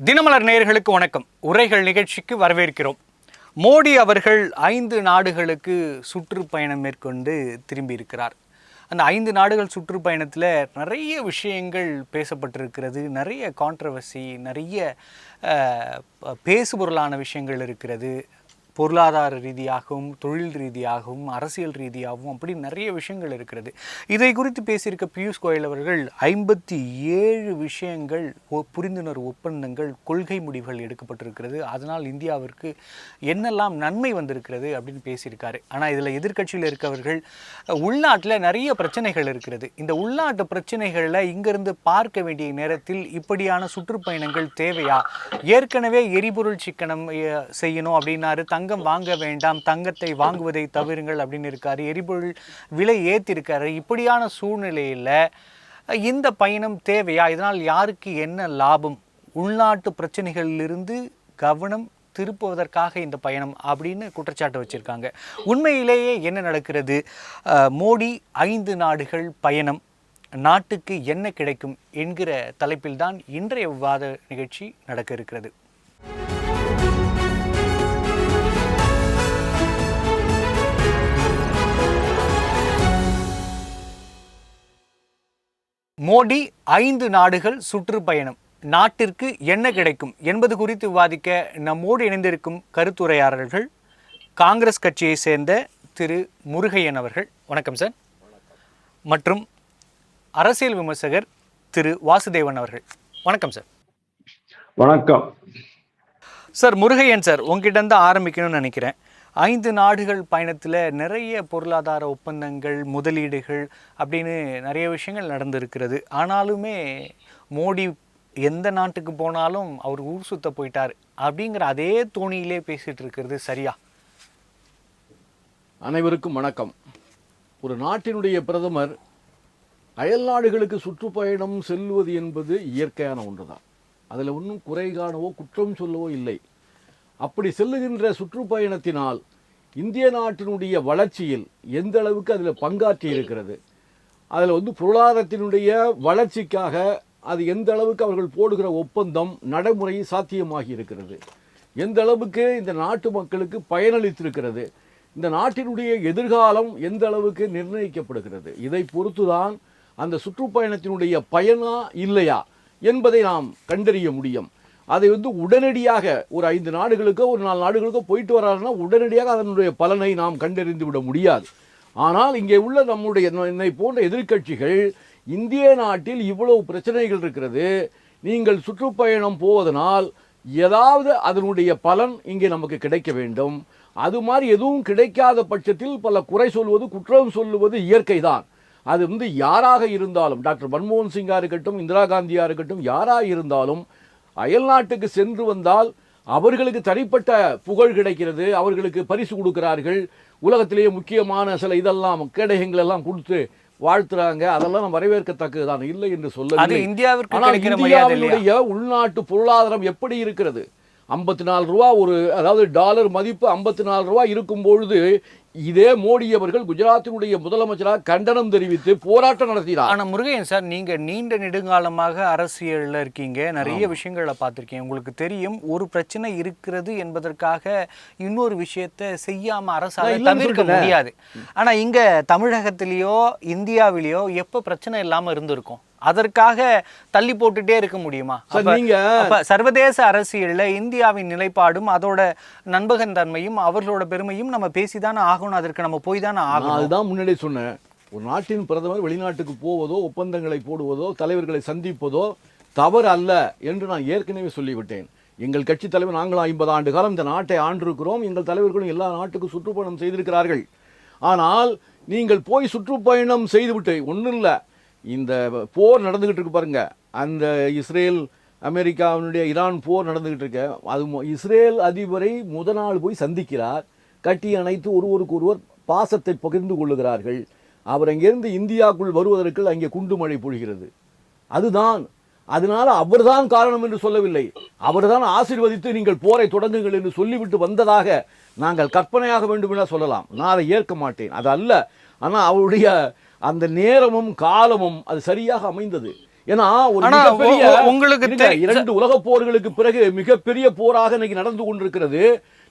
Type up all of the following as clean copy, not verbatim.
தினமலர் நேயர்களுக்கு வணக்கம். உரைகள் நிகழ்ச்சிக்கு வரவேற்கிறோம். மோடி அவர்கள் 5 நாடுகளுக்கு சுற்றுப்பயணம் மேற்கொண்டு திரும்பியிருக்கிறார். அந்த 5 நாடுகள் சுற்றுப்பயணத்தில் நிறைய விஷயங்கள் பேசப்பட்டிருக்கிறது. நிறைய கான்ட்ரவர்சி, நிறைய பேசுபொருளான விஷயங்கள் இருக்கிறது. பொருளாதார ரீதியாகவும், தொழில் ரீதியாகவும், அரசியல் ரீதியாகவும் அப்படி நிறைய விஷயங்கள் இருக்கிறது. இதை குறித்து பேசியிருக்க பியூஷ் கோயல் அவர்கள் 57 விஷயங்கள், புரிந்துணர்வு ஒப்பந்தங்கள், கொள்கை முடிவுகள் எடுக்கப்பட்டிருக்கிறது. அதனால் இந்தியாவிற்கு என்னெல்லாம் நன்மை வந்திருக்கிறது அப்படின்னு பேசியிருக்காரு. ஆனால் இதில் எதிர்க்கட்சியில் இருக்கவர்கள் உள்நாட்டில் நிறைய பிரச்சனைகள் இருக்கிறது. இந்த உள்நாட்டு பிரச்சனைகளில் இங்கிருந்து பார்க்க வேண்டிய நேரத்தில் இப்படியான சுற்றுப்பயணங்கள் தேவையா? ஏற்கனவே எரிபொருள் சிக்கனம் செய்யணும் அப்படின்னாரு. தங்கம் வாங்க வேண்டாம், தங்கத்தை வாங்குவதை தவிருங்கள் அப்படின்னு இருக்காரு. எரிபொருள் விலை ஏற்றிருக்காரு. இப்படியான சூழ்நிலையில் இந்த பயணம் தேவையா? இதனால் யாருக்கு என்ன லாபம்? உள்நாட்டு பிரச்சனைகளிலிருந்து கவனம் திருப்புவதற்காக இந்த பயணம் அப்படின்னு குற்றச்சாட்டு வச்சுருக்காங்க. உண்மையிலேயே என்ன நடக்கிறது? மோடி 5 நாடுகள் பயணம், நாட்டுக்கு என்ன கிடைக்கும் என்கிற தலைப்பில்தான் இன்றைய விவாத நிகழ்ச்சி நடக்க இருக்கிறது. மோடி 5 நாடுகள் சுற்றுப்பயணம், நாட்டிற்கு என்ன கிடைக்கும் என்பது குறித்து விவாதிக்க நம்மோடு இணைந்திருக்கும் கருத்துரையாளர்கள் காங்கிரஸ் கட்சியை சேர்ந்த திரு முருகையன் அவர்கள். வணக்கம் சார். மற்றும் அரசியல் விமர்சகர் திரு வாசுதேவன் அவர்கள். வணக்கம் சார். வணக்கம் சார். முருகையன் சார், உங்ககிட்ட இருந்து ஆரம்பிக்கணும்னு நினைக்கிறேன். 5 நாடுகள் பயணத்தில் நிறைய பொருளாதார ஒப்பந்தங்கள், முதலீடுகள் அப்படின்னு நிறைய விஷயங்கள் நடந்திருக்கிறது. ஆனாலுமே மோடி எந்த நாட்டுக்கு போனாலும் அவர் ஊர் சுத்த போயிட்டார் அப்படிங்கிற அதே தோணியிலே பேசிட்டு இருக்கிறது சரியா? அனைவருக்கும் வணக்கம். ஒரு நாட்டினுடைய பிரதமர் அயல் நாடுகளுக்கு சுற்றுப்பயணம் செல்வது என்பது இயற்கையான ஒன்றுதான். அதில் ஒன்றும் குறை காணவோ குற்றம் சொல்லவோ இல்லை. அப்படி செல்லுகின்ற சுற்றுப்பயணத்தினால் இந்திய நாட்டினுடைய வளர்ச்சியில் எந்த அளவுக்கு அதில் பங்காற்றி இருக்கிறது, அதில் பொருளாதாரத்தினுடைய வளர்ச்சிக்காக அது எந்த அளவுக்கு அவர்கள் போடுகிற ஒப்பந்தம் நடைமுறை சாத்தியமாகி இருக்கிறது, எந்த அளவுக்கு இந்த நாட்டு மக்களுக்கு பயனளித்திருக்கிறது, இந்த நாட்டினுடைய எதிர்காலம் எந்த அளவுக்கு நிர்ணயிக்கப்படுகிறது, இதை பொறுத்துதான் அந்த சுற்றுப்பயணத்தினுடைய பயனா இல்லையா என்பதை நாம் கண்டறிய முடியும். அதை உடனடியாக ஒரு 5 நாடுகளுக்கோ ஒரு 4 நாடுகளுக்கோ போயிட்டு வராருன்னா உடனடியாக அதனுடைய பலனை நாம் கண்டறிந்து விட முடியாது. ஆனால் இங்கே உள்ள நம்முடைய என்னை போன்ற எதிர்க்கட்சிகள் இந்திய நாட்டில் இவ்வளவு பிரச்சனைகள் இருக்கிறது, நீங்கள் சுற்றுப்பயணம் போவதனால் ஏதாவது அதனுடைய பலன் இங்கே நமக்கு கிடைக்க வேண்டும், அது மாதிரி எதுவும் கிடைக்காத பட்சத்தில் பல குறை சொல்வது, குற்றம் சொல்லுவது இயற்கை தான். அது யாராக இருந்தாலும், டாக்டர் மன்மோகன் சிங்கா இருக்கட்டும், இந்திரா காந்தியா இருக்கட்டும், யாராக இருந்தாலும் அயல் நாட்டுக்கு சென்று வந்தால் அவர்களுக்கு தனிப்பட்ட புகழ் கிடைக்கிறது, அவர்களுக்கு பரிசு கொடுக்கிறார்கள், உலகத்திலேயே முக்கியமான சில இதெல்லாம் கேடயங்கள் எல்லாம் கொடுத்து வாழ்த்துறாங்க. அதெல்லாம் நம்ம வரவேற்கத்தக்கதுதான், இல்லை என்று சொல்லவில்லை. இந்தியாவினுடைய உள்நாட்டு பொருளாதாரம் எப்படி இருக்கிறது? 54 ரூபா அதாவது டாலர் மதிப்பு 54 ரூபா இருக்கும் பொழுது இதே மோடி அவர்கள் குஜராத்தினுடைய முதலமைச்சராக கண்டனம் தெரிவித்து போராட்டம் நடத்தினார். ஆனால் முருகையன் சார், நீங்கள் நீண்ட நெடுங்காலமாக அரசியலில் இருக்கீங்க, நிறைய விஷயங்களை பார்த்துருக்கீங்க. உங்களுக்கு தெரியும், ஒரு பிரச்சனை இருக்கிறது என்பதற்காக இன்னொரு விஷயத்தை செய்யாமல் அரசாக தவிர்க்க முடியாது. ஆனால் இங்கே தமிழகத்திலேயோ இந்தியாவிலேயோ எப்போ பிரச்சனை இல்லாமல் இருந்திருக்கும்? அதற்காக தள்ளி போட்டுட்டே இருக்க முடியுமா? சர்வதேச அரசியல்ல இந்தியாவின் நிலைப்பாடும் அதோட நண்பகன் தன்மையும் அவர்களோட பெருமையும் நம்ம பேசிதானே ஆகணும், அதற்கு நம்ம போய் தானே ஆகணும். அதுதான் முன்னாடி சொன்னேன். ஒரு நாட்டின் பிரதமர் வெளிநாட்டுக்கு போவதோ, ஒப்பந்தங்களை போடுவதோ, தலைவர்களை சந்திப்பதோ தவறு அல்ல என்று நான் ஏற்கனவே சொல்லிவிட்டேன். எங்கள் கட்சி தலைவர் நாங்கள் 50 ஆண்டு காலம் இந்த நாட்டை ஆண்டிருக்கிறோம். எங்கள் தலைவர்களும் எல்லா நாட்டுக்கும் சுற்றுப்பயணம் செய்திருக்கிறார்கள். ஆனால் நீங்கள் போய் சுற்றுப்பயணம் செய்துவிட்டு ஒன்றும் இல்லை, இந்த போர் நடந்துகிட்டு இருக்கு பாருங்க, அந்த இஸ்ரேல் அமெரிக்காவினுடைய ஈரான் போர் நடந்துகிட்டு இருக்க, அது இஸ்ரேல் அதிபரை முதல் நாள் போய் சந்திக்கிறார், கட்டி அணைத்து ஒருவருக்கு ஒருவர் பாசத்தை பகிர்ந்து கொள்ளுகிறார்கள். அவர் அங்கிருந்து இந்தியாவுக்குள் வருவதற்கு அங்கே குண்டு மழை பொழிகிறது. அதுதான், அதனால அவர்தான் காரணம் என்று சொல்லவில்லை, அவர்தான் ஆசீர்வதித்து நீங்கள் போரை தொடங்குங்கள் என்று சொல்லிவிட்டு வந்ததாக நாங்கள் கற்பனையாக வேண்டும் என சொல்லலாம். நான் அதை ஏற்க மாட்டேன், அது அல்ல. ஆனால் அவருடைய அந்த நேரமும் காலமும் அது சரியாக அமைந்தது. ஏன்னா ஒரு ஆனா மிகப்பெரிய உங்களுக்கு இருங்க, 2 உலக போர்களுக்கு பிறகு மிகப்பெரிய போராக இன்னைக்கு நடந்து கொண்டிருக்கிறது.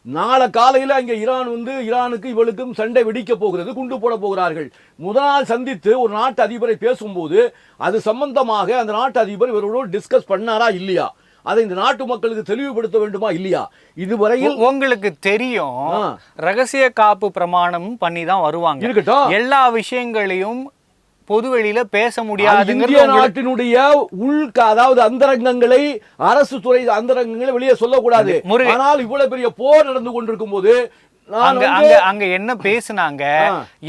நாளை காலையில அங்க ஈரானுக்கு இவளுக்கும் சண்டை வெடிக்க போகிறது, குண்டு போட போகிறார்கள். முதல் நாள் சந்தித்து ஒரு நாட்டு அதிபரை பேசும்போது அது சம்பந்தமாக அந்த நாட்டு அதிபர் இவரோடு டிஸ்கஸ் பண்ணாரா இல்லையா, அதை இந்த நாட்டு மக்களுக்கு தெளிவுபடுத்த வேண்டுமா இல்லையா? இதுவரையில் உங்களுக்கு தெரியும் ரகசிய காப்பு பிரமாணம் பண்ணி தான் வருவாங்க. இருக்கட்டும், எல்லா விஷயங்களையும் பொதுவெளியில பேச இந்திய முடியாது. நாட்டினுடைய அதாவது அந்தரங்கங்களை, அரசு துறை அந்தரங்கங்களை வெளியே சொல்லக்கூடாது. ஆனால் இவ்வளவு பெரிய போர் நடந்து கொண்டிருக்கும் போது அங்க என்ன பேசுனாங்க,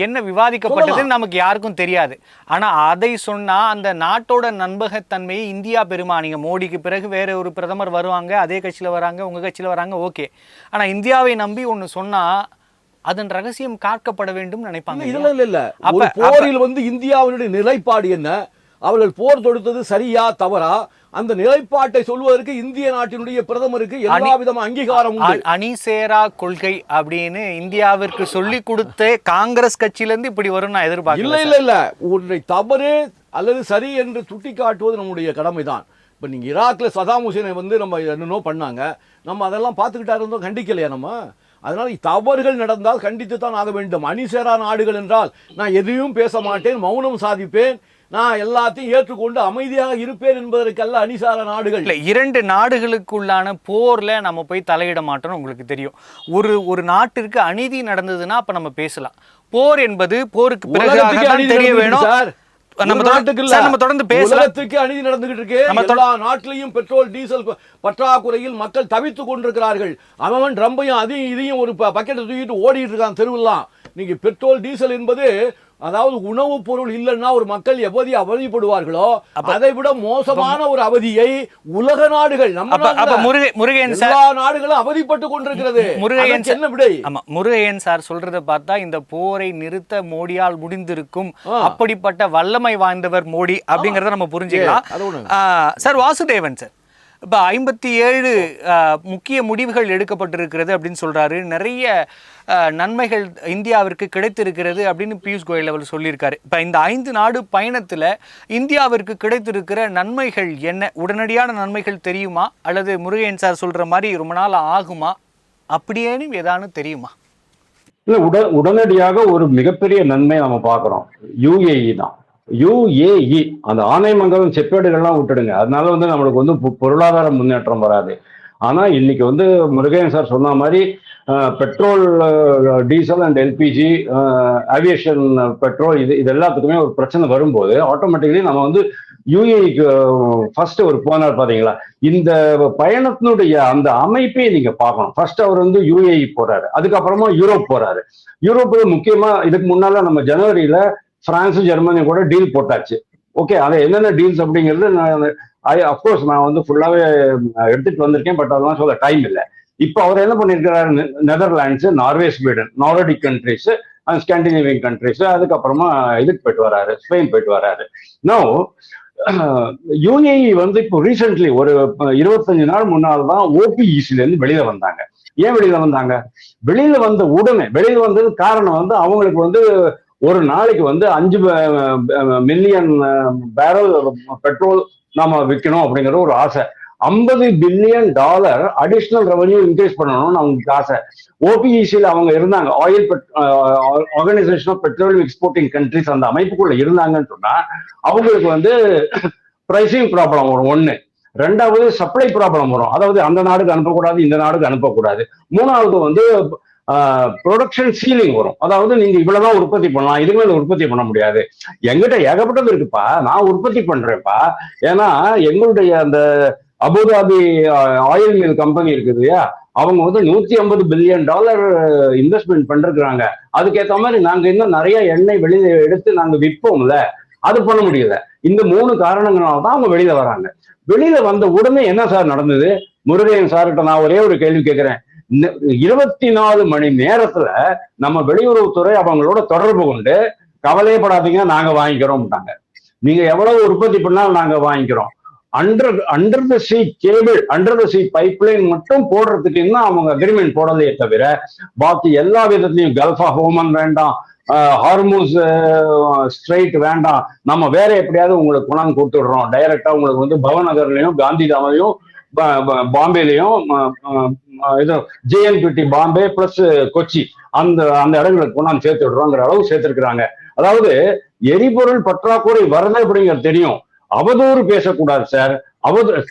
என்ன விவாதிக்கப்பட்டது நமக்கு யாருக்கும் தெரியாது. ஆனா அதை சொன்னா அந்த நாட்டோட நம்பகத்தன்மையை இந்தியா பெருமா, நீங்க மோடிக்கு பிறகு வேற ஒரு பிரதமர் வருவாங்க, அதே கட்சியில வராங்க, உங்க கட்சியில வராங்க, ஓகே. ஆனா இந்தியாவை நம்பி ஒண்ணு சொன்னா அதன் ரகசியம் காக்கப்பட வேண்டும் நினைப்பாங்க. இல்ல ஒரு போரில் இந்தியாவினுடைய நிலைப்பாடு என்ன, அவர்கள் போர் தொடுத்தது சரியா தவறா, அந்த நிலைப்பாட்டை சொல்வதற்கு இந்திய நாட்டினுடைய பிரதமருக்கு எல்லா விதமான அங்கீகாரம் உண்டு. அணிசேரா கொள்கை அப்படின்னு இந்தியாவிற்கு சொல்லி கொடுத்த காங்கிரஸ் கட்சியில இருந்து இப்படி வரும் நான் எதிர்பார்க்கல. இல்ல ஒன்றை தவறு அல்லது சரி என்று சுட்டி காட்டுவது நம்முடைய கடமைதான். இப்ப நீங்க ஈராக்ல சதாம் ஹுசேனை நம்ம என்னென்னோ பண்ணாங்க, நம்ம அதெல்லாம் பார்த்துக்கிட்டா இருந்தோம், கண்டிக்கலையா நம்ம? அதனால தவறுகள் நடந்தால் கண்டித்து தான் ஆக வேண்டும். அணிசேரா நாடுகள் என்றால் நான் எதையும் பேச மாட்டேன், மௌனம் சாதிப்பேன், நான் எல்லாத்தையும் ஏற்றுக்கொண்டு அமைதியாக இருப்பேன் என்பதற்கல்ல அணிசார நாடுகள். இல்லை, 2 நாடுகளுக்குள்ளான போர்ல நம்ம போய் தலையிட மாட்டோம்னு உங்களுக்கு தெரியும். ஒரு நாட்டிற்கு அநீதி நடந்ததுன்னா அப்ப நம்ம பேசலாம். போர் என்பது போருக்கு பிறகு தெரிய வேணும் சார். நம்ம தொடர்ந்து பேசலாம். அநீதி நடந்துகிட்டு இருக்கு. எல்லா நாட்டிலையும் பெட்ரோல் டீசல் பற்றாக்குறையில் மக்கள் தவித்துக் கொண்டிருக்கிறார்கள். அவன் ட்ரம்பையும் அதையும் இதையும் ஒரு பக்கெட்டை தூக்கிட்டு ஓடிட்டு இருக்கான் தெருவெல்லாம். நீங்க பெட்ரோல் டீசல் என்பது அதாவது உணவுப் பொருள் இல்லைன்னா ஒரு மக்கள் எவ்வளவு அவதிப்படுவார்களோ அதை விட மோசமான ஒரு அவதியை உலக நாடுகள் எல்லா நாடுகளும் அவதிப்பட்டு கொண்டிருக்கிறது. என்ன விடை? முருகையன் சார் சொல்றதை பார்த்தா இந்த போரை நிறுத்த மோடியால் முடிந்திருக்கும், அப்படிப்பட்ட வல்லமை வாய்ந்தவர் மோடி அப்படிங்கறத நம்ம புரிஞ்சுக்கலாம். சார் வாசுதேவன் சார், இப்போ 57 முக்கிய முடிவுகள் எடுக்கப்பட்டிருக்கிறது அப்படின்னு சொல்றாரு. நிறைய நன்மைகள் இந்தியாவிற்கு கிடைத்திருக்கிறது அப்படின்னு பியூஷ் கோயல் அவர் சொல்லியிருக்காரு. இப்போ இந்த 5 நாடு பயணத்தில் இந்தியாவிற்கு கிடைத்திருக்கிற நன்மைகள் என்ன? உடனடியான நன்மைகள் தெரியுமா, அல்லது முருகையன் சார் சொல்ற மாதிரி ரொம்ப நாள் ஆகுமா, அப்படியேனும் ஏதானு தெரியுமா? இல்லை, உடனடியாக ஒரு மிகப்பெரிய நன்மை நம்ம பார்க்குறோம். யுஏஇ தான். யுஏஇ அந்த ஆனைமங்கலம் செப்பேடுகள்லாம் விட்டுடுங்க, அதனால நம்மளுக்கு பொருளாதார முன்னேற்றம் வராது. ஆனா இன்னைக்கு முருகையன் சார் சொன்ன மாதிரி petrol, diesel and LPG, aviation petrol, இது எல்லாத்துக்குமே ஒரு பிரச்சனை வரும்போது ஆட்டோமேட்டிக்கலி நம்ம யுஏஇக்கு ஃபர்ஸ்ட் ஒரு போனார் பாத்தீங்களா. இந்த பயணத்தினுடைய அந்த அமைப்பை நீங்க பார்க்கணும். ஃபர்ஸ்ட் அவர் யுஏஇ போறாரு, அதுக்கப்புறமா யூரோப் போறாரு. யூரோப்ல முக்கியமா இதுக்கு முன்னால நம்ம ஜனவரியில பிரான்ஸ் ஜெர்மனி கூட டீல் போட்டாச்சு. ஓகே, அது என்னென்ன டீல்ஸ் அப்படிங்கிறது அப்கோர்ஸ் நான் ஃபுல்லாவே எடுத்துட்டு வந்திருக்கேன், பட் அதெல்லாம் சொல்ல டைம் இல்லை. இப்போ அவர் என்ன பண்ணிருக்கிறாரு, Netherlands, Norway, Sweden, Nordic countries and Scandinavian countries, அதுக்கப்புறமா இதுக்கு போயிட்டு வராரு, ஸ்பெயின் போயிட்டு வராரு. நோ யுஏஇ இப்போ ரீசென்ட்லி ஒரு 25 நாள் முன்னால் தான் ஓபிஇசில இருந்து வெளியில வந்தாங்க. ஏன் வெளியில வந்தாங்க? வெளியில வந்த உடனே வெளியில வந்தது காரணம் அவங்களுக்கு ஒரு நாளைக்கு 5 மில்லியன் பேரல் பெட்ரோல் நாம விற்கணும் அப்படிங்கிற ஒரு ஆசை. $50 பில்லியன் அடிஷனல் ரெவன்யூ இன்க்ரீஸ் பண்ணணும்னு அவங்களுக்கு ஆசை. ஓபிஇசியில் அவங்க இருந்தாங்க, oil organization of petroleum exporting countries, அந்த அமைப்புக்குள்ள இருந்தாங்கன்னு சொன்னா அவங்களுக்கு பிரைசிங் ப்ராப்ளம் வரும். 1. 2வது சப்ளை ப்ராப்ளம் வரும். அதாவது அந்த நாடுக்கு அனுப்பக்கூடாது, இந்த நாடுக்கு அனுப்பக்கூடாது. 3வது ப்ரொடக்ஷன் சீலிங் வரும். அதாவது நீங்க இவ்வளவுதான் உற்பத்தி பண்ணலாம், இதுக்கு மேல உற்பத்தி பண்ண முடியாது. எங்கிட்ட ஏகப்பட்டது இருக்குப்பா, நான் உற்பத்தி பண்றேன்ப்பா. ஏன்னா எங்களுடைய அந்த அபுதாபி ஆயில் மில் கம்பெனி இருக்குது இல்லையா, அவங்க $150 பில்லியன் இன்வெஸ்ட்மெண்ட் பண்ணிருக்கிறாங்க. அதுக்கேற்ற மாதிரி நாங்க இன்னும் நிறைய எண்ணெய் வெளியில எடுத்து நாங்க விற்போம்ல, அது பண்ண முடியல. இந்த 3 காரணங்களால தான் அவங்க வெளியில வராங்க. வெளியில வந்த உடனே என்ன சார் நடந்தது? முருகையன் சார்கிட்ட நான் ஒரே ஒரு கேள்வி கேட்கிறேன். 24 மணி நேரத்துல நம்ம வெளியுறவுத்துறை அவங்களோட தொடர்பு கொண்டு கவலையப்படாதீங்க, நாங்க வாங்கிக்கிறோம்ட்டாங்க. நீங்க எவ்வளவு உற்பத்தி பண்ணாலும் நாங்க வாங்கிக்கிறோம். Under the sea cable, under the sea pipeline மட்டும் போடுறதுக்கு இன்னும் அவங்க அக்ரிமெண்ட் போடலையே தவிர பாக்கி எல்லா விதத்திலையும் கல்ஃப் ஆஃப் ஓமன் வேண்டாம், ஹார்மூஸ் ஸ்ட்ரைட் வேண்டாம், நம்ம வேற எப்படியாவது உங்களுக்கு கொண்டாந்து கொடுத்துடுறோம், டைரக்டா உங்களுக்கு வந்து பவநகர்லயும் காந்திதாமையும் பாம்பேலையும் இது ஜேஎன்பிடி பாம்பே பிளஸ் கொச்சி அந்த அந்த இடங்களுக்கு கொண்டாந்து சேர்த்து விடுறோங்கிற அளவு சேர்த்திருக்கிறாங்க. அதாவது எரிபொருள் பற்றாக்குறை வருது அப்படிங்கிறது தெரியும், அவதூறு பேசக்கூடாது சார்.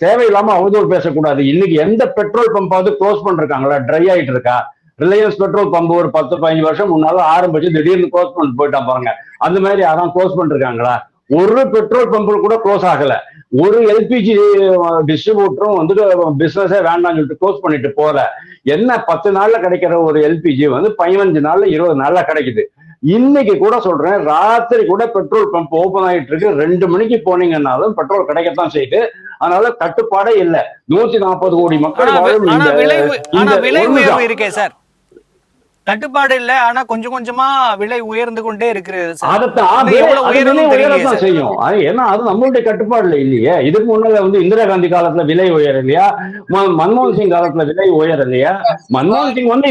தேவையில்லாம அவதூறு பேசக்கூடாது. இன்னைக்கு எந்த பெட்ரோல் பம்பாவது க்ளோஸ் பண்ணிருக்காங்களா? ட்ரை ஆயிட்டு இருக்கா? ரிலையன்ஸ் பெட்ரோல் பம்ப் ஒரு 10-15 வருஷம் முன்னால ஆரம்பிச்சு திடீர்னு க்ளோஸ் பண்ணிட்டு போயிட்டான் பாருங்க. அந்த மாதிரி அதான் க்ளோஸ் பண்ணிருக்காங்களா? ஒரு பெட்ரோல் பம்பு கூட க்ளோஸ் ஆகல. ஒரு எல்பிஜி டிஸ்ட்ரிபியூட்டரும் வந்து பிசினஸே வேண்டாம்னு சொல்லிட்டு க்ளோஸ் பண்ணிட்டு போல. என்ன 10 நாள்ல கிடைக்கிற ஒரு எல்பிஜி வந்து 15 நாள்ல 20 நாள்ல கிடைக்குது. இன்னைக்கு கூட சொல்றேன், ராத்திரி கூட பெட்ரோல் பம்ப் ஓபன் ஆயிட்டு இருக்கு. 2 மணிக்கு போனீங்கன்னாலும் பெட்ரோல் கிடைக்கத்தான் செய்யுது. அதனால தட்டுப்பாடே இல்லை. 140 கோடி மக்கள் விலை இருக்கே சார், தட்டுப்பாடு இல்ல, ஆனா கொஞ்சம் கொஞ்சமா விலை உயர்ந்து கொண்டே இருக்கிறது. செய்யும். ஏன்னா அது நம்மளுடைய கட்டுப்பாடுல இல்லையே. இதுக்கு முன்னால வந்து இந்திரா காந்தி காலத்துல விலை உயர இல்லையா? மன்மோகன் சிங் காலத்துல விலை உயர இல்லையா? மன்மோகன் சிங் வந்து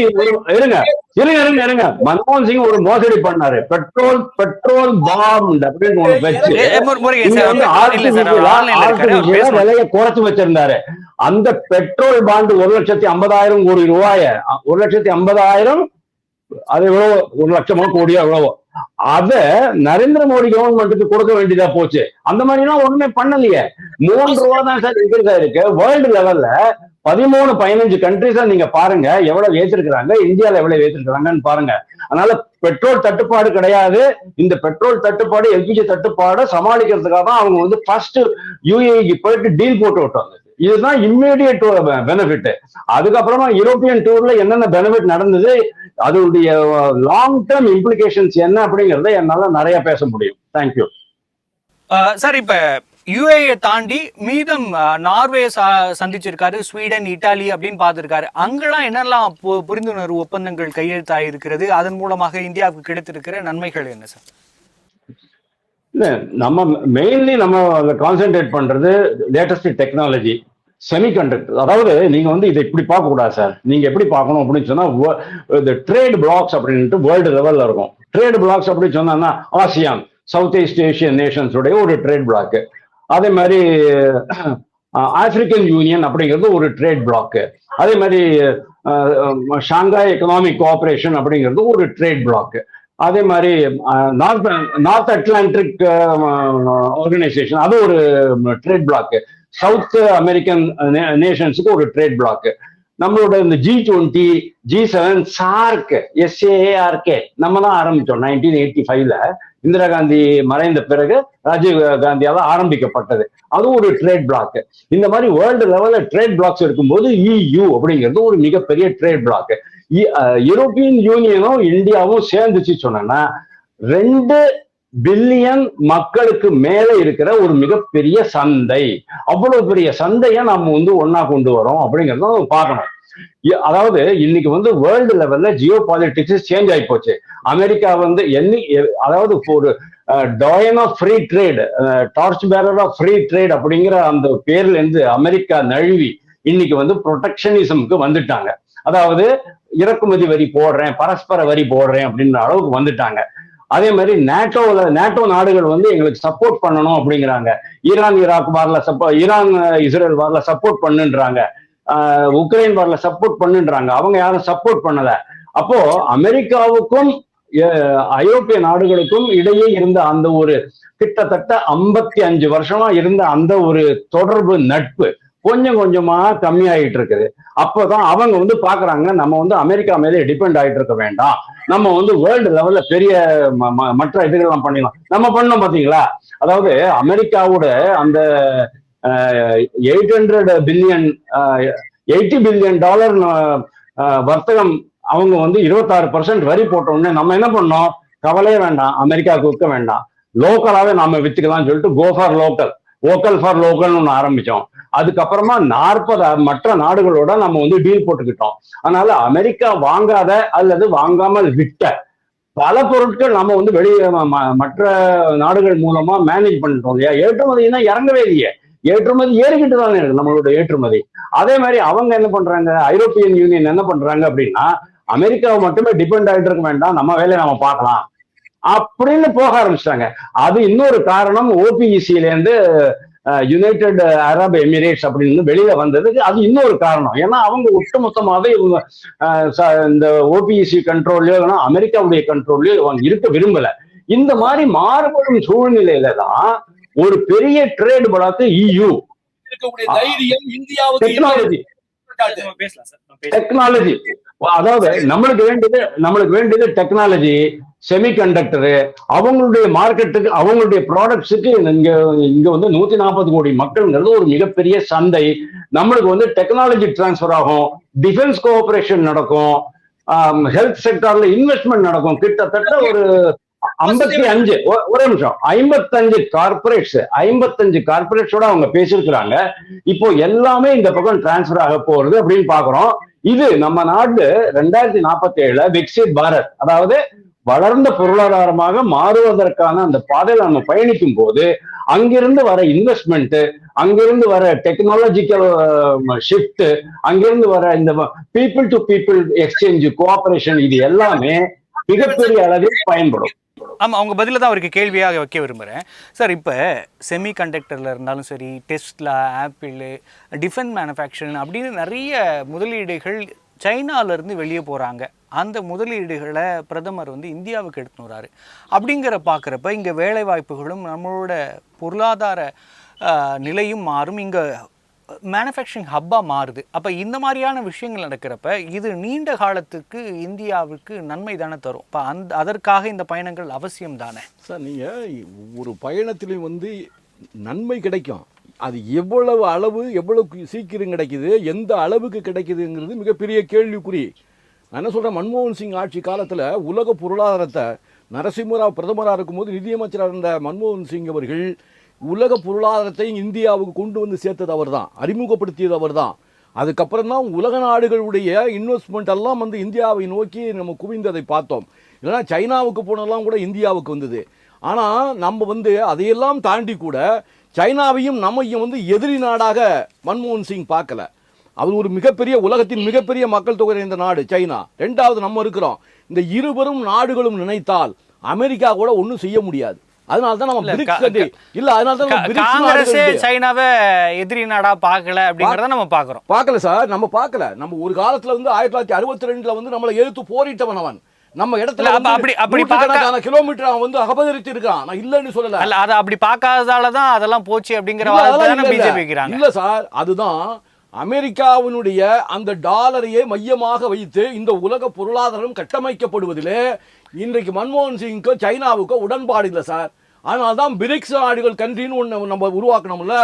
இருங்க மன்மோகன் சிங் ஒரு மோசடி பண்ணாரு. பெட்ரோல் பாண்ட் அப்படின்னு ஒண்ணு வச்சு விலையை குறைச்சு வச்சிருந்தாரு. அந்த பெட்ரோல் பாண்ட் 1,50,000 கோடி ரூபாய 1,50,000 அது எவ்வளவு, 1 லட்சமோ கோடியோ எவ்வளவோ, அத நரேந்திர மோடி கவர்மெண்ட்டுக்கு கொடுக்க வேண்டியதா போச்சு. அந்த மாதிரி எல்லாம் ஒண்ணுமே பண்ணலையே. 3 ரூபா தான் சார் இன்க்ரீஸ் ஆயிருக்கு. வேர்ல்டு லெவல்ல 13-15 கண்ட்ரிஸா நீங்க பாருங்க எவ்வளவு ஏற்றிருக்கிறாங்க, இந்தியால எவ்வளவு ஏற்றிருக்கிறாங்கன்னு பாருங்க. அதனால பெட்ரோல் தட்டுப்பாடு கிடையாது. இந்த பெட்ரோல் தட்டுப்பாடு, எல்பிஜி தட்டுப்பாடு சமாளிக்கிறதுக்காக தான் அவங்க வந்து ஃபர்ஸ்ட் யுஏஇக்கு போயிட்டு டீல் போட்டு விட்டாங்க. இதுதான் இம்மீடியட் பெனிஃபிட். அதுக்கப்புறமா யூரோப்பியன் டூர்ல என்னென்ன பெனிஃபிட் நடந்தது, அதோடைய லாங் டேர்ம் இம்ப்ளிகேஷன்ஸ் என்ன அப்படிங்கறத என்னால நிறைய பேச முடியும். Thank you sir. இப்ப யுஏஏ தாண்டி மீதம் நார்வே சந்திச்சிருக்காரு, ஸ்வீடன், இட்டாலி அப்படின்னு பார்த்திருக்காரு. அங்கெல்லாம் என்னெல்லாம் புரிந்துணர்வு ஒப்பந்தங்கள் கையெழுத்தாயிருக்கிறது, அதன் மூலமாக இந்தியாவுக்கு கிடைத்திருக்கிற நன்மைகள் என்ன சார்? இல்ல, நம்ம மெயின்லி நம்ம கான்சென்ட்ரேட் பண்றது லேட்டஸ்ட் டெக்னாலஜி, செமிகண்டக்டர். அதாவது நீங்க வந்து இதை இப்படி பார்க்க கூடாது சார். நீங்க எப்படி பார்க்கணும் அப்படின்னு சொன்னா, இந்த ட்ரேட் பிளாக்ஸ் அப்படின்ட்டு வேர்ல்டு லெவல்ல இருக்கும். ட்ரேட் பிளாக்ஸ் அப்படின்னு சொன்னா ASEAN, South East Asian Nations உடைய ஒரு ட்ரேட் பிளாக். அதே மாதிரி ஆப்பிரிக்கன் யூனியன் அப்படிங்கிறது ஒரு ட்ரேட் பிளாக். அதே மாதிரி ஷாங்காய் எக்கனாமிக் கோஆபரேஷன் அப்படிங்கிறது ஒரு ட்ரேட் பிளாக். அதே மாதிரி நார்த் அட்லாண்டிக் ஆர்கனைசேஷன், அது ஒரு ட்ரேட் பிளாக். சவுத் அமெரிக்கன் நேஷன்ஸுக்கு ஒரு ட்ரேட் பிளாக். நம்மளோட இந்த G20, G7, சார்க், SAARK நம்ம தான் ஆரம்பிச்சோம் 1985ல. இந்திரா காந்தி மறைந்த பிறகு ராஜீவ் காந்தியால ஆரம்பிக்கப்பட்டது. அது ஒரு ட்ரேட் பிளாக். இந்த மாதிரி வேர்ல்டு லெவல்ல ட்ரேட் பிளாக்ஸ் இருக்கும்போது EU அப்படிங்கிறது ஒரு மிகப்பெரிய ட்ரேட் பிளாக். யூரோப்பியன் யூனியனும் இந்தியாவும் சேர்ந்துச்சு சொன்னா 2 பில்லியன் மக்களுக்கு மேல இருக்கிற ஒரு மிகப்பெரிய சந்தை. அவ்வளவு பெரிய சந்தையை நம்ம வந்து ஒன்னா கொண்டு வரோம் அப்படிங்கறத நம்ம பார்க்கணும். அதாவது இன்னைக்கு வந்து வேர்ல்டு லெவல்ல ஜியோ பாலிட்டிக்ஸ் சேஞ்ச் ஆகி போச்சு. அமெரிக்கா வந்து அதாவது ஒரு titan of free trade, torch bearer of free trade அப்படிங்கிற அந்த பேர்ல இருந்து அமெரிக்கா நழுவி இன்னைக்கு வந்து ப்ரொடெக்ஷனிசம்க்கு வந்துட்டாங்க. அதாவது இறக்குமதி வரி போடுறேன், பரஸ்பர வரி போடுறேன் அப்படின்ற அளவுக்கு வந்துட்டாங்க. அதே மாதிரி நேட்டோ நாடுகள் வந்து எங்களுக்கு சப்போர்ட் பண்ணணும் அப்படிங்கிறாங்க. ஈரான் ஈராக் வார்ல ஈரான் இஸ்ரேல் வார்ல சப்போர்ட் பண்ணுன்றாங்க, உக்ரைன் வார்ல சப்போர்ட் பண்ணுன்றாங்க. அவங்க யாரும் சப்போர்ட் பண்ணல. அப்போ அமெரிக்காவுக்கும் ஐரோப்பிய நாடுகளுக்கும் இடையே இருந்த அந்த ஒரு கிட்டத்தட்ட 55 வருஷமா இருந்த அந்த ஒரு தொடர்பு, நட்பு கொஞ்சம் கொஞ்சமா கம்மியாயிட்டு இருக்குது. அப்பதான் அவங்க வந்து பாக்குறாங்க, நம்ம வந்து அமெரிக்கா மேலே டிபெண்ட் ஆயிட்டு இருக்க வேண்டாம், நம்ம வந்து வேர்ல்டு லெவல்ல பெரிய மற்ற இதுகள்லாம் பண்ணிடலாம். நம்ம பண்ணோம் பாத்தீங்களா? அதாவது அமெரிக்காவோட அந்த $80 பில்லியன் வர்த்தகம் அவங்க வந்து 26% வரி போட்ட உடனே நம்ம என்ன பண்ணோம்? கவலையே வேண்டாம், அமெரிக்காவுக்கு விற்க வேண்டாம், லோக்கலாவே நாம வித்துக்கலாம்னு சொல்லிட்டு go for local, vocal for லோக்கல்னு ஒன்று ஆரம்பிச்சோம். அதுக்கப்புறமா 40 மற்ற நாடுகளோட நம்ம வந்து டீல் போட்டுக்கிட்டோம். அதனால அமெரிக்கா வாங்காத அல்லது வாங்காமல் விட்ட பல பொருட்கள் நம்ம வந்து வெளியே மற்ற நாடுகள் மூலமா மேனேஜ் பண்ணிட்டோம் இல்லையா? ஏற்றுமதினா இறங்கவே இல்லையே, ஏற்றுமதி ஏறிக்கிட்டு தானே இருக்கு நம்மளோட ஏற்றுமதி. அதே மாதிரி அவங்க என்ன பண்றாங்க, ஐரோப்பியன் யூனியன் என்ன பண்றாங்க அப்படின்னா, அமெரிக்காவை மட்டுமே டிபெண்ட் ஆகிட்டு இருக்க வேண்டாம், நம்ம வேலையை நம்ம பார்க்கலாம், அப்படின்னு போக ஆரம்பிச்சிட்டாங்க. அது இன்னொரு காரணம். ஓபிஇசில இருந்து யுனைடெட் அரப் எமிரேட்ஸ் அப்படின்னு வெளியில வந்ததுக்கு அது இன்னொரு காரணம். ஏன்னா அவங்க ஒட்டுமொத்தமாவே இவங்க இந்த ஓபிஇசி கண்ட்ரோல்லயோ இல்லைன்னா அமெரிக்காவுடைய கண்ட்ரோல்லயோ அவங்க இருக்க விரும்பல. இந்த மாதிரி மாறுபடும் சூழ்நிலையில தான் ஒரு பெரிய ட்ரேட் பலத்தை இயு டெக்னாலஜி டெக்னாலஜி அதாவது நம்மளுக்கு வேண்டியது டெக்னாலஜி, செமிகண்டக்டரு, அவங்களுடைய மார்க்கெட்டுக்கு அவங்களுடைய ப்ராடக்ட்ஸுக்கு இங்க வந்து 140 கோடி மக்கள்ங்கிறது ஒரு மிகப்பெரிய சந்தை. நம்மளுக்கு வந்து டெக்னாலஜி டிரான்ஸ்பர் ஆகும், டிஃபென்ஸ் கோஆபரேஷன் நடக்கும், ஹெல்த் செக்டார்ல இன்வெஸ்ட்மெண்ட் நடக்கும். கிட்டத்தட்ட ஒரு 55 ஒரே நிமிஷம் 55 கார்பரேட்ஸோட அவங்க பேசியிருக்கிறாங்க. இப்போ எல்லாமே இந்த பக்கம் டிரான்ஸ்பர் ஆக போறது அப்படின்னு பாக்குறோம். இது நம்ம நாடு 2047 விக்சித் பாரத், அதாவது வளர்ந்த பொருளாதாரமாக மாறுவதற்கான அந்த பாதையில நம்ம பயணிக்கும் போது அங்கிருந்து வர இன்வெஸ்ட்மெண்ட், அங்கிருந்து வர டெக்னாலஜிக்கல் ஷிஃப்ட், அங்கிருந்து வர இந்த people to people exchange cooperation, இது எல்லாமே மிகப்பெரிய அளவில் பயன்படும். ஆமாம், அவங்க பதில தான் அவருக்கு கேள்வியாக வைக்க விரும்புகிறேன் சார். இப்போ செமிகண்டக்டரில் இருந்தாலும் சரி, டெஸ்லா, ஆப்பிள், டிஃபென்ஸ் மேனுஃபேக்சரிங் அப்படின்னு நிறைய முதலீடுகள் சைனாவிலேருந்து வெளியே போகிறாங்க. அந்த முதலீடுகளை பிரதமர் வந்து இந்தியாவுக்கு எடுத்துன்னு வராரு. அப்படிங்கிற பார்க்குறப்ப இங்கே வேலைவாய்ப்புகளும் நம்மளோட பொருளாதார நிலையும் மாறும், இங்கே மேனுஃபேக்சரிங் ஹப்பாக மாறுது. அப்போ இந்த மாதிரியான விஷயங்கள் நடக்கிறப்ப இது நீண்ட காலத்துக்கு இந்தியாவுக்கு நன்மை தானே தரும். இப்போ அதற்காக இந்த பயணங்கள் அவசியம் தானே சார்? நீங்கள் ஒரு பயணத்திலையும் வந்து நன்மை கிடைக்கும். அது எவ்வளவு அளவு, எவ்வளவு சீக்கிரம் கிடைக்குது, எந்த அளவுக்கு கிடைக்குதுங்கிறது மிகப்பெரிய கேள்விக்குறி. நான் என்ன சொல்கிறேன், மன்மோகன் சிங் ஆட்சி காலத்தில் உலக பொருளாதாரத்தை நரசிம்மராவ் பிரதமராக இருக்கும்போது நிதியமைச்சராக இருந்த மன்மோகன் சிங் அவர்கள் உலக பொருளாதாரத்தை இந்தியாவுக்கு கொண்டு வந்து சேர்த்தது அவர் தான், அறிமுகப்படுத்தியது அவர் தான். அதுக்கப்புறம் தான் உலக நாடுகளுடைய இன்வெஸ்ட்மெண்ட் எல்லாம் வந்து இந்தியாவை நோக்கி நம்ம குவிந்ததை பார்த்தோம். இல்லைனா சைனாவுக்கு போனதெல்லாம் கூட இந்தியாவுக்கு வந்தது. ஆனால் நம்ம வந்து அதையெல்லாம் தாண்டி கூட சைனாவையும் நம்மையும் வந்து எதிரி நாடாக மன்மோகன் சிங் பார்க்கல. அவர் ஒரு மிகப்பெரிய உலகத்தின் மிகப்பெரிய மக்கள் தொகை இந்த நாடு சைனா, ரெண்டாவது நம்ம இருக்கிறோம். இந்த இருவரும் நாடுகளும் நினைத்தால் அமெரிக்கா கூட ஒன்றும் செய்ய முடியாது. அதனால தான் நம்ம பிரிக்ஸ் கண்ட்ரி இல்ல, அதனால தான் நம்ம காங்கிரஸ் சைனாவை எதிரி நாடா பார்க்கல அப்படிங்கறத நம்ம பார்க்கல சார். நம்ம பார்க்கல. நம்ம ஒரு காலத்துல வந்து 1962 வந்து நம்மளை எதிர்த்து போரிட்டவன் அவன். நம்ம இடத்துல அப்படி கிலோமீட்டர் அவன் வந்து அபகரித்து இருக்கான். நான் இல்லன்னு சொல்லல. அல்ல, அதை அப்படி பார்க்காததால தான் அதெல்லாம் போச்சு அப்படிங்கிற வாதத்தை பிஜேபி வைக்கிறாங்க. இல்ல சார், அதுதான் அமெரிக்காவினுடைய அந்த டாலரையே மையமாக வைத்து இந்த உலக பொருளாதாரம் கட்டமைக்கப்படுவதிலே இன்றைக்கு மன்மோகன் சிங்க்கு சைனாவுக்கு உடன்பாடு இல்லை சார். அதனால தான் பிரிக்ஸ் நாடுகள் கண்ட்ரின்னு ஒன்று நம்ம உருவாக்கணும்ல.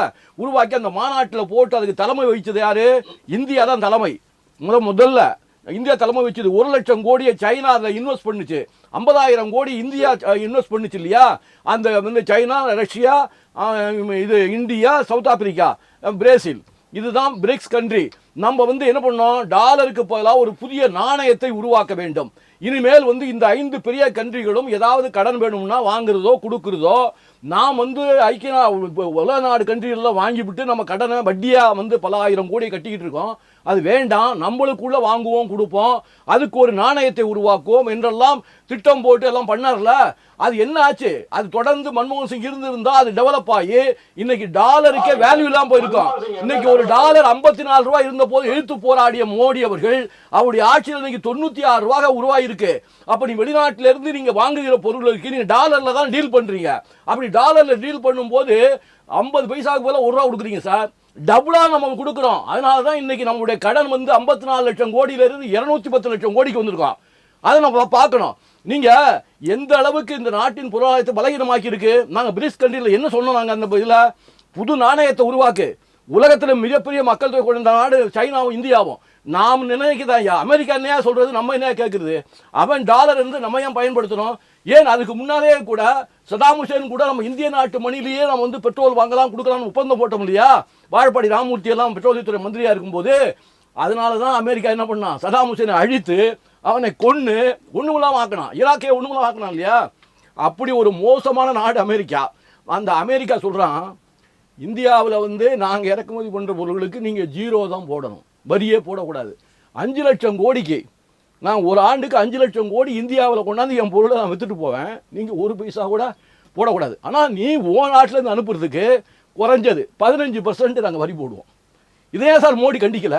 உருவாக்கி அந்த மாநாட்டில் போட்டு அதுக்கு தலைமை வச்சது யாரு? இந்தியா தான் தலைமை. முதல்ல இந்தியா தலைமை வச்சது. 1 லட்சம் கோடியை சைனா அதில் இன்வெஸ்ட் பண்ணுச்சு. 50,000 கோடி இந்தியா இன்வெஸ்ட் பண்ணுச்சு இல்லையா? அந்த வந்து சைனா, ரஷ்யா, இது இந்தியா, சவுத் ஆப்பிரிக்கா, பிரேசில், இதுதான் பிரிக்ஸ் கண்ட்ரி. நம்ம வந்து என்ன பண்ணோம், டாலருக்கு பதிலாக ஒரு புதிய நாணயத்தை உருவாக்க வேண்டும். இனிமேல் வந்து இந்த 5 பெரிய கண்ட்ரிகளும் ஏதாவது கடன் வேணும்னா வாங்குறதோ கொடுக்குறதோ, நாம் வந்து ஐக்கிய உலக நாடு கண்ட்ரிகளெலாம் வாங்கிவிட்டு நம்ம கடனை வட்டியாக வந்து பல ஆயிரம் கோடி கட்டிக்கிட்டு இருக்கோம். அது வேண்டாம், நம்மளுக்குள்ள வாங்குவோம் கொடுப்போம், அதுக்கு ஒரு நாணயத்தை உருவாக்குவோம் என்றெல்லாம் திட்டம் போட்டு எல்லாம் பண்ணார்ல. அது என்ன ஆச்சு? அது தொடர்ந்து மன்மோகன் சிங் இருந்திருந்தா அது டெவலப் ஆகி இன்னைக்கு டாலருக்கே வேல்யூ இல்லாம போயிருக்கும். இன்னைக்கு ஒரு டாலர் 54 ரூபாய் இருந்த போது எழுத்து போராடிய மோடி அவர்கள் அவருடைய ஆட்சியில் இன்னைக்கு 96 ரூபாய் உருவாயிருக்கு. அப்ப நீ வெளிநாட்டில இருந்து நீங்க வாங்குகிற பொருளுக்கு நீங்க டாலர்ல தான் டீல் பண்றீங்க. அப்படி டாலர்ல டீல் பண்ணும் போது 50 பைசாவுக்கு போல 1 ரூபா கொடுக்குறீங்க சார். டபுளா நம்ம கொடுக்குறோம். அதனாலதான் இன்னைக்கு நம்மளுடைய கடன் வந்து 54 லட்சம் கோடியில இருந்து 210 லட்சம் கோடிக்கு வந்திருக்கோம். அதை நம்ம பார்க்கணும். நீங்க எந்த அளவுக்கு இந்த நாட்டின் பொருளாதாரத்தை பலகீனமாக்கி இருக்கு. நாங்க பிரிக்ஸ் கண்ட்ரியில் என்ன சொன்னோம், நாங்க அந்த இதுல புது நாணயத்தை உருவாக்கு. உலகத்துல மிகப்பெரிய மக்கள் தொகை கொண்ட நாடு சைனாவும் இந்தியாவும். நாம் நினைக்கிறதா அமெரிக்கா என்னையா சொல்றது, நம்ம என்ன கேட்கறது? அவன் டாலர் இருந்து நம்ம ஏன் பயன்படுத்தணும்? ஏன் அதுக்கு முன்னாலே கூட சதாம் ஹுசேன் கூட நம்ம இந்திய நாட்டு மணிலேயே நம்ம வந்து பெட்ரோல் வாங்கலாம் கொடுக்கலாம்னு ஒப்பந்தம் போட்டோம் இல்லையா? வாழப்பாடி ராமமூர்த்தி எல்லாம் பெட்ரோலியத்துறை மந்திரியா இருக்கும்போது. அதனாலதான் அமெரிக்கா என்ன பண்ணா, சதாம் ஹுசேனை அழித்து அவனை கொன்னு ஒண்ணுமில்லாம ஆக்கினான். ஈராக்கே ஒண்ணுமில்லாம ஆக்கினான் இல்லையா? அப்படி ஒரு மோசமான நாடு அமெரிக்கா. அந்த அமெரிக்கா சொல்றான், இந்தியாவில் வந்து நாங்கள் இறக்குமதி பண்ற பொருட்களுக்கு நீங்க 0 தான் போடணும், வரியே போடக்கூடாது. 5 லட்சம் கோடிக்கு நான் ஒரு ஆண்டுக்கு 5 லட்சம் கோடி இந்தியாவில் கொண்டாந்து என் பொருளை நான் வித்துட்டு போவேன், நீங்கள் ஒரு பைசா கூட போடக்கூடாது. ஆனால் நீ நாட்டிலேருந்து அனுப்புறதுக்கு குறைஞ்சது 15% நாங்கள் வரி போடுவோம். இதே சார் மோடி கண்டிக்கல.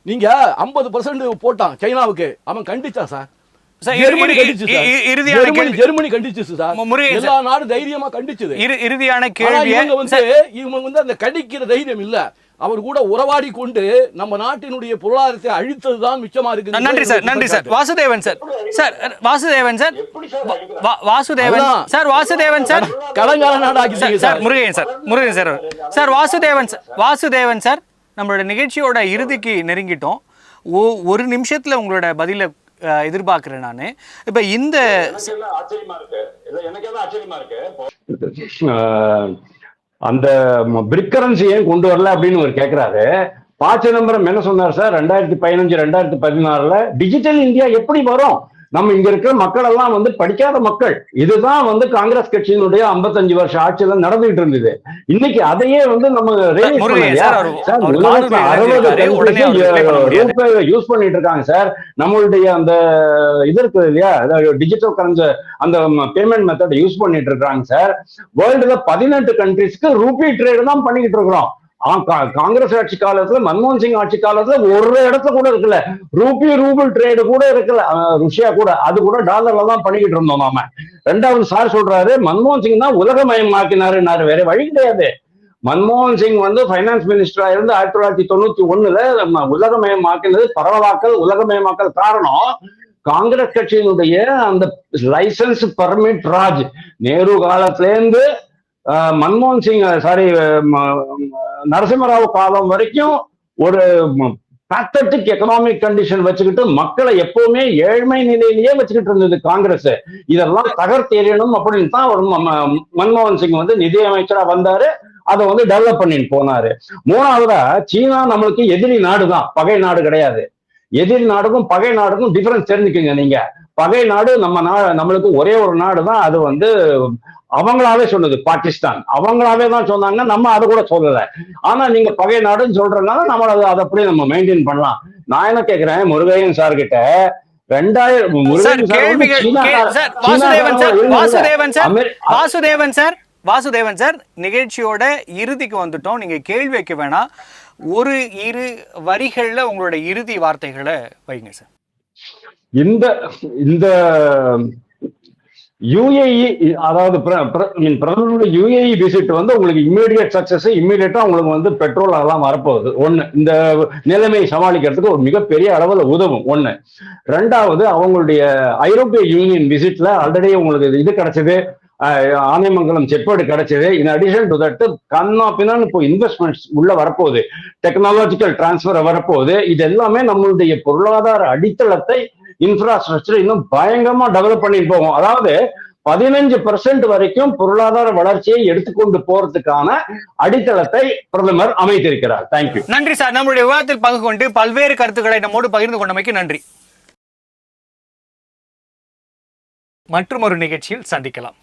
நீங்கள் 50% போட்டான் சைனாவுக்கு, அவன் கண்டிச்சான் சார். ஜெர்மனி கண்டிச்சு சார். எல்லா நாடும் தைரியமா கண்டிச்சது. இறுதியான கேள்வி, இவங்க வந்து அந்த கண்டிக்கிற தைரியம் இல்ல. அவர் கூட உறவாடி கொண்டு நம்ம நாட்டினுடைய பொருளாதாரத்தை அழித்ததுதான் மிச்சமா இருக்கு. நன்றி சார், நன்றி sir. Vasudevan sir, sir Vasudevan sir, Vasudevan sir, Vasudevan sir, கலங்கார நாடாக்கி sir, Murugan sir, Murugan sir, sir Vasudevan sir, Vasudevan sir, நம்மளோட நிகழ்ச்சியோட இறுதிக்கு நெருங்கிட்டோம். ஒரு நிமிஷத்துல உங்களோட பதில எதிர்பார்க்கிறேன் நான். இப்ப இந்த அந்த பிரிக் கரன்சி ஏன் கொண்டு வரல அப்படின்னு ஒரு கேட்கிறாரு. ப. சிதம்பரம் என்ன சொன்னார் சார் 2015 2016 டிஜிட்டல் இந்தியா எப்படி வரும்? நம்ம இங்க இருக்கிற மக்கள் எல்லாம் வந்து படிக்காத மக்கள். இதுதான் வந்து காங்கிரஸ் கட்சியினுடைய 55 வருஷ ஆட்சியில நடந்துகிட்டு இருந்தது. இன்னைக்கு அதையே வந்து நம்ம யூஸ் பண்ணிட்டு இருக்காங்க சார். நம்மளுடைய அந்த இது இருக்குது இல்லையா, டிஜிட்டல் கரன்சி அந்த பேமெண்ட் மெத்தட் யூஸ் பண்ணிட்டு இருக்காங்க சார். வேர்ல்டுல 18 கண்ட்ரிஸ்க்கு ரூபி ட்ரேடு தான் பண்ணிக்கிட்டு இருக்கிறோம். காங்கிரஸ் ஆட்சி காலத்துல, மன்மோகன் சிங் ஆட்சி காலத்துல ஒரு இடத்துல கூட இருக்குல்ல ரூபிள் ட்ரேடு கூட இருக்குல்ல. ருஷ்யா கூட அது கூட டாலர்ல தான் பண்ணிக்கிட்டு இருந்தோம் நாம. ரெண்டாவது சார் சொல்றாரு மன்மோகன் சிங் தான் உலகமயமாக்கினாரு, வேற வழி கிடையாது. மன்மோகன் சிங் வந்து பைனான்ஸ் மினிஸ்டரா இருந்து 1991 உலகமயமாக்கினது, பரவலாக்கல் உலகமயமாக்கல். காரணம் காங்கிரஸ் கட்சியினுடைய அந்த லைசன்ஸ் பர்மிட் ராஜ். நேரு காலத்திலேருந்து மன்மோகன் சிங் நரசிம்மராவ் காலம் வரைக்கும் ஒரு பேத்தட்டிக் எக்கனாமிக் கண்டிஷன் வச்சுக்கிட்டு மக்களை எப்பவுமே ஏழ்மை நிலையிலேயே வச்சுக்கிட்டு இருந்தது காங்கிரஸ். இதெல்லாம் தகர்த்தெறியணும் அப்படின்னு தான் ஒரு மன்மோகன் சிங் வந்து நிதியமைச்சரா வந்தாரு. அதை வந்து டெவலப் பண்ணிட்டு போனாரு. மூணாவதா சீனா நம்மளுக்கு எதிரி நாடு தான், பகை நாடு கிடையாது. எதிரி நாடுக்கும் பகை நாடுக்கும் டிஃபரன்ஸ் தெரிஞ்சுக்குங்க நீங்க. பகை நாடு நம்மளுக்கு ஒரே ஒரு நாடு தான், அது வந்து அவங்களாவே சொன்னது பாகிஸ்தான். அவங்களாவே தான் சொன்னாங்க, நம்ம அதை கூட சொல்லல. ஆனா நீங்க பகை நாடுன்னு சொல்றதுனால நம்ம அதை அப்படியே நம்ம மெயின்டைன் பண்ணலாம். நான் என்ன கேட்கிறேன் முருகையன் சார் கிட்ட, வாசுதேவன் சார் நிகழ்ச்சியோட இறுதிக்கு வந்துட்டோம். நீங்க கேள்வி வைக்க வேணாம், ஒரு இரு வரிகள்ல உங்களோட இறுதி வார்த்தைகளை வைங்க சார். இந்த யுஏஇ, அதாவது பிரதமருடைய யுஏஇ விசிட் வந்து உங்களுக்கு இம்மீடியட் சக்சஸ். இம்மீடியட்டா உங்களுக்கு வந்து பெட்ரோல் அதெல்லாம் வரப்போகுது. ஒண்ணு, இந்த நிலைமையை சமாளிக்கிறதுக்கு ஒரு மிகப்பெரிய அளவுல உதவும். ஒண்ணு. ரெண்டாவது, அவங்களுடைய ஐரோப்பிய யூனியன் விசிட்ல ஆல்ரெடி உங்களுக்கு இது கிடைச்சது, ஆனைமங்கலம் செப்பேடு கிடைச்சது. இன் அடிஷன் டு தட் கண்ணா பின்னான்னு இப்போ இன்வெஸ்ட்மெண்ட்ஸ் உள்ள வரப்போகுது, டெக்னாலஜிக்கல் டிரான்ஸ்பர் வரப்போகுது. இது எல்லாமே நம்மளுடைய பொருளாதார அடித்தளத்தை, இன்ஃப்ராஸ்ட்ரக்சர் இன்னும் பயங்கரமா டெவலப் பண்ணிட்டு போகும். அதாவது 15% வரைக்கும் பொருளாதார வளர்ச்சியை எடுத்துக்கொண்டு போறதுக்கான அடித்தளத்தை பிரதமர் அமைத்திருக்கிறார். தேங்க்யூ. நன்றி சார். நம்முடைய விவாதத்தில் பங்கு கொண்டு பல்வேறு கருத்துக்களை நம்மோடு பகிர்ந்து கொண்டமைக்கு நன்றி. மற்றும் ஒரு நிகழ்ச்சியில் சந்திக்கலாம்.